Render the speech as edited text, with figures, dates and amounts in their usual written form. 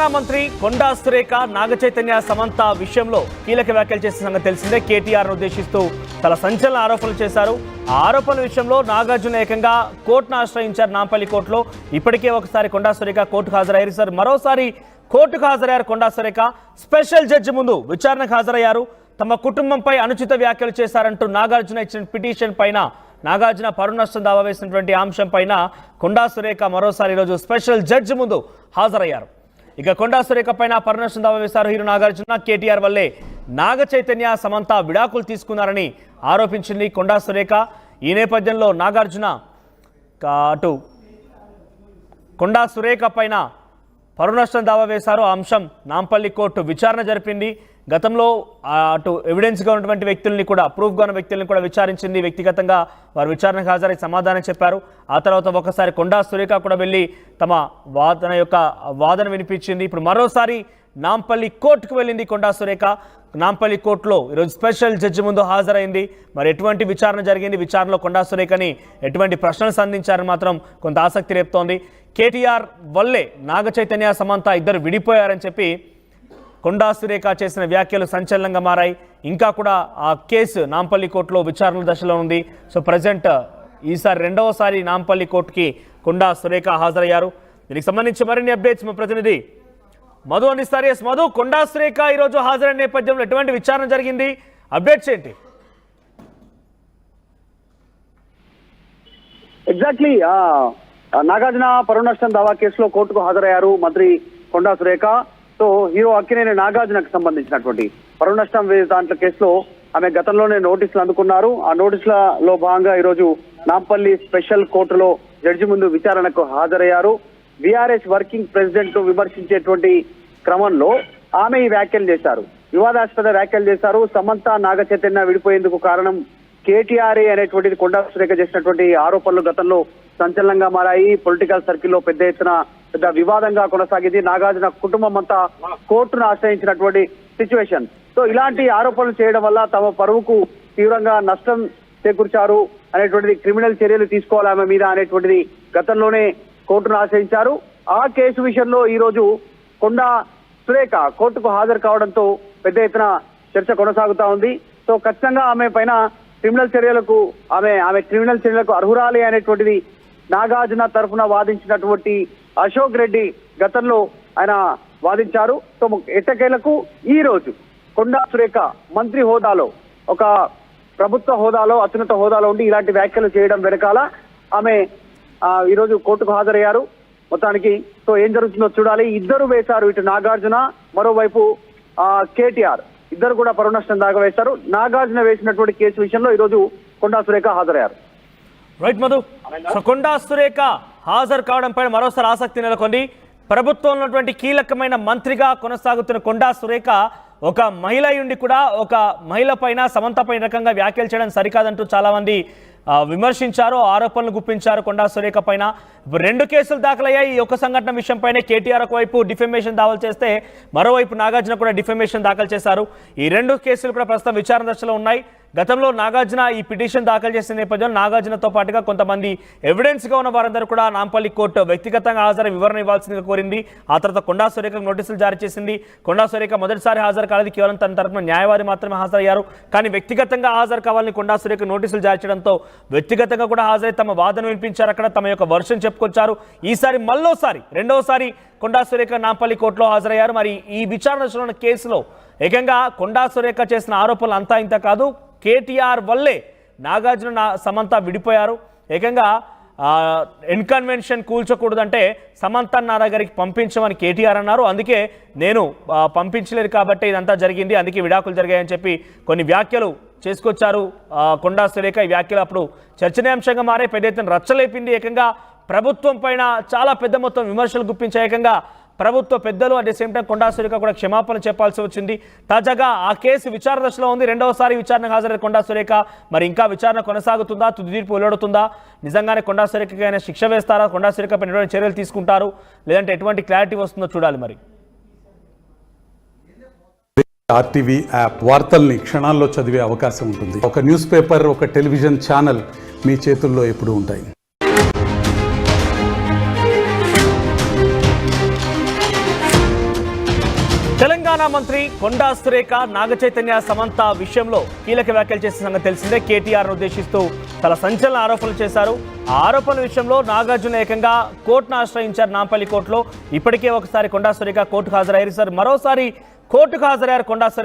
రవాణా మంత్రి కొండా సురేఖ నాగచైతన్య సమంత విషయంలో కీలక వ్యాఖ్యలు చేసిన సంగతి తెలిసిందే. కేటీఆర్ను ఉద్దేశిస్తూ చాలా సంచలన ఆరోపణలు చేశారు. ఆ ఆరోపణల విషయంలో నాగార్జున ఏకంగా కోర్టును ఆశ్రయించారు. నాంపల్లి కోర్టులో ఇప్పటికే ఒకసారి కొండా సురేఖ కోర్టుకు హాజరయ్యారు. సార్ మరోసారి కోర్టుకు హాజరయ్యారు కొండా సురేఖ. స్పెషల్ జడ్జి ముందు విచారణకు హాజరయ్యారు. తమ కుటుంబంపై అనుచిత వ్యాఖ్యలు చేశారంటూ నాగార్జున ఇచ్చిన పిటిషన్ పైన నాగార్జున పరువు నష్టం దావా వేసినటువంటి అంశం పైన కొండా సురేఖ మరోసారి ఈరోజు స్పెషల్ జడ్జి ముందు హాజరయ్యారు. ఇక కొండా సురేఖ పైన పరువు నష్టం దావా వేశారు హీరో నాగార్జున. కేటీఆర్ వల్లే నాగ చైతన్య సమంత విడాకులు తీసుకున్నారని ఆరోపించింది కొండా సురేఖ. ఈ నేపథ్యంలో నాగార్జున అటు కొండా సురేఖ పైన పరువు నష్టం దావా వేశారు. ఆ అంశం నాంపల్లి కోర్టు విచారణ జరిపింది. గతంలో అటు ఎవిడెన్స్గా ఉన్నటువంటి వ్యక్తుల్ని కూడా ప్రూఫ్గా ఉన్న వ్యక్తుల్ని కూడా విచారించింది. వ్యక్తిగతంగా వారు విచారణకు హాజరై సమాధానం చెప్పారు. ఆ తర్వాత ఒకసారి కొండా సురేఖ కూడా వెళ్ళి తమ వాదన వినిపించింది. ఇప్పుడు మరోసారి నాంపల్లి కోర్టుకు వెళ్ళింది కొండా సురేఖ. నాంపల్లి కోర్టులో ఈరోజు స్పెషల్ జడ్జి ముందు హాజరైంది. మరి ఎటువంటి విచారణ జరిగింది, విచారణలో కొండా సురేఖని ఎటువంటి ప్రశ్నలు సంధించారని మాత్రం కొంత ఆసక్తి రేపుతోంది. కేటీఆర్ వల్లే నాగ చైతన్య సమంత ఇద్దరు విడిపోయారని చెప్పి కొండా సురేఖ చేసిన వ్యాఖ్యలు సంచలనంగా మారాయి. ఇంకా కూడా ఆ కేసు నాంపల్లి కోర్టులో విచారణ దశలో ఉంది. సో ప్రజెంట్ ఈసారి రెండవసారి నాంపల్లి కోర్టుకి కొండా సురేఖ హాజరయ్యారు. దీనికి సంబంధించి మరిన్ని అప్డేట్స్ మా ప్రతినిధి మధు అందిస్తారు. ఎస్ మధు, కొండా సురేఖ ఈరోజు హాజరైన నేపథ్యంలో ఎటువంటి విచారణ జరిగింది, అప్డేట్స్ ఏంటి? ఎగ్జాక్ట్లీ నాగార్జున పరువు నష్టం దావా కేసులో కోర్టుకు హాజరయ్యారు మంత్రి కొండా సురేఖ. సో హీరో అక్కినేని నాగార్జునకు సంబంధించినటువంటి పరువు నష్టం దాంట్లో కేసులో ఆమె గతంలోనే నోటీసులు అందుకున్నారు. ఆ నోటీసులలో భాగంగా ఈరోజు నాంపల్లి స్పెషల్ కోర్టులో జడ్జి ముందు విచారణకు హాజరయ్యారు. బీఆర్ఎస్ వర్కింగ్ ప్రెసిడెంట్ ను విమర్శించేటువంటి క్రమంలో ఆమె ఈ వ్యాఖ్యలు చేశారు, వివాదాస్పద వ్యాఖ్యలు చేశారు. సమంత నాగ చైతన్య విడిపోయేందుకు కారణం కేటీఆర్ఏ అనేటువంటిది కొండా సురేఖ చేసినటువంటి ఆరోపణలు గతంలో సంచలనంగా మారాయి. పొలిటికల్ సర్కిల్లో పెద్ద వివాదంగా కొనసాగింది. నాగార్జున కుటుంబం అంతా కోర్టును ఆశ్రయించినటువంటి సిచ్యువేషన్. సో ఇలాంటి ఆరోపణలు చేయడం వల్ల తమ పరువుకు తీవ్రంగా నష్టం చేకూర్చారు అనేటువంటిది, క్రిమినల్ చర్యలు తీసుకోవాలి ఆమె మీద అనేటువంటిది గతంలోనే కోర్టును ఆశ్రయించారు. ఆ కేసు విషయంలో ఈ రోజు కొండా సురేఖ కోర్టుకు హాజరు కావడంతో పెద్ద ఎత్తున చర్చ కొనసాగుతా ఉంది. సో ఖచ్చితంగా ఆమె పైన క్రిమినల్ చర్యలకు ఆమె క్రిమినల్ చర్యలకు అర్హురాలి అనేటువంటిది నాగార్జున తరఫున వాదించినటువంటి అశోక్ రెడ్డి గతంలో ఆయన వాదించారు. సో ఎట్టకేలకు ఈ రోజు కొండా సురేఖ మంత్రి హోదాలో, ఒక ప్రభుత్వ హోదాలో, అత్యున్నత హోదాలో ఉండి ఇలాంటి వ్యాఖ్యలు చేయడం వెనకాల ఆమె ఈరోజు కోర్టుకు హాజరయ్యారు. మొత్తానికి సో ఏం జరుగుతుందో చూడాలి. ఇద్దరు వేశారు, ఇటు నాగార్జున, మరోవైపు కేటీఆర్, ఇద్దరు కూడా పరువు నష్టం దాకా వేశారు. నాగార్జున వేసినటువంటి కేసు విషయంలో ఈరోజు కొండా సురేఖ హాజరయ్యారు. రైట్ మధు, సో కొండా సురేఖ హాజరు కావడంపై మరోసారి ఆసక్తి నెలకొంది. ప్రభుత్వంలో ఉన్నటువంటి కీలకమైన మంత్రిగా కొనసాగుతున్న కొండా సురేఖ ఒక మహిళ ఉండి కూడా ఒక మహిళ పైన, సమంత పైన రకంగా వ్యాఖ్యలు చేయడం సరికాదంటూ చాలా మంది విమర్శించారు, ఆరోపణలు గుప్పించారు కొండా సురేఖ పైన. రెండు కేసులు దాఖలయ్యాయి. ఈ ఒక సంఘటన విషయం పైన కేటీఆర్ ఒకవైపు డిఫెమేషన్ దాఖలు చేస్తే మరోవైపు నాగార్జున కూడా డిఫెమేషన్ దాఖలు చేశారు. ఈ రెండు కేసులు కూడా ప్రస్తుతం విచారణ దశలో ఉన్నాయి. గతంలో నాగార్జున ఈ పిటిషన్ దాఖలు చేసిన నేపథ్యంలో నాగార్జునతో పాటుగా కొంతమంది ఎవిడెన్స్గా ఉన్న వారందరూ కూడా నాంపల్లి కోర్టు వ్యక్తిగతంగా హాజరు వివరణ ఇవ్వాల్సిందిగా కోరింది. ఆ తర్వాత కొండా సురేఖకు నోటీసులు జారీ చేసింది. కొండా సురేఖ మొదటిసారి హాజరు కాలేదు, కేవలం తన తరఫున న్యాయవాది మాత్రమే హాజరయ్యారు. కానీ వ్యక్తిగతంగా హాజరు కావాలని కొండా సురేఖ నోటీసులు జారీ చేయడంతో వ్యక్తిగతంగా కూడా హాజరై తమ వాదన వినిపించారు. అక్కడ తమ యొక్క వర్షన్ చెప్పుకొచ్చారు. ఈసారి రెండవసారి కొండా సురేఖ నాంపల్లి కోర్టులో హాజరయ్యారు. మరి ఈ విచారణ కేసులో ఏకంగా కొండా సురేఖ చేసిన ఆరోపణలు అంతా ఇంత కాదు. కేటీఆర్ వల్లే నాగార్జున సమంత విడిపోయారు. ఏకంగా ఎన్కన్వెన్షన్ కూల్చకూడదంటే సమంత నా దగ్గరికి పంపించమని కేటీఆర్ అన్నారు. అందుకే నేను పంపించలేదు కాబట్టి ఇదంతా జరిగింది, అందుకే విడాకులు జరిగాయని చెప్పి కొన్ని వ్యాఖ్యలు చేసుకొచ్చారు కొండా సురేఖ. ఈ వ్యాఖ్యలు అప్పుడు చర్చనీయాంశంగా మారే పెద్ద ఎత్తున రచ్చలేపింది. ఏకంగా ప్రభుత్వం పైన చాలా పెద్ద మొత్తం విమర్శలు గుప్పించే ఏకంగా ప్రభుత్వ పెద్దలు at the same time Konda Surekha కూడా క్షమాపణ చెప్పాల్సి వచ్చింది. తాజాగా ఆ కేసు విచారణ దశలో ఉంది. రెండవసారి విచారణకు హాజరైన కొండా సురేఖ. మరి ఇంకా విచారణ కొనసాగుతుందా, తుది తీర్పు వెలువడుతుందా, నిజంగానే కొండా సురేఖకి అయినా శిక్ష వేస్తారా, కొండా సురేఖ పైన ఎటువంటి చర్యలు తీసుకుంటారు, లేదంటే ఎటువంటి క్లారిటీ వస్తుందో చూడాలి. మరి ఆర్టీవీ యాప్ వార్తల్ని క్షణాల్లో చదివే అవకాశం ఉంటుంది. ఒక న్యూస్ పేపర్, ఒక టెలివిజన్ ఛానల్ మీ చేతుల్లో ఎప్పుడూ ఉంటాయి. రవాణా మంత్రి కొండా సురేఖ నాగచైతన్య సమంత విషయంలో కీలక వ్యాఖ్యలు చేసిన సంగతి తెలిసిందే. కేటీఆర్ను ఉద్దేశిస్తూ చాలా సంచలన ఆరోపణలు చేశారు. ఆ ఆరోపణల విషయంలో నాగార్జున ఏకంగా కోర్టును ఆశ్రయించారు. నాంపల్లి కోర్టులో ఇప్పటికే ఒకసారి కొండా సురేఖ కోర్టుకు హాజరయ్యారు. సార్ మరోసారి కోర్టుకు హాజరయ్యారు కొండా సురేఖ.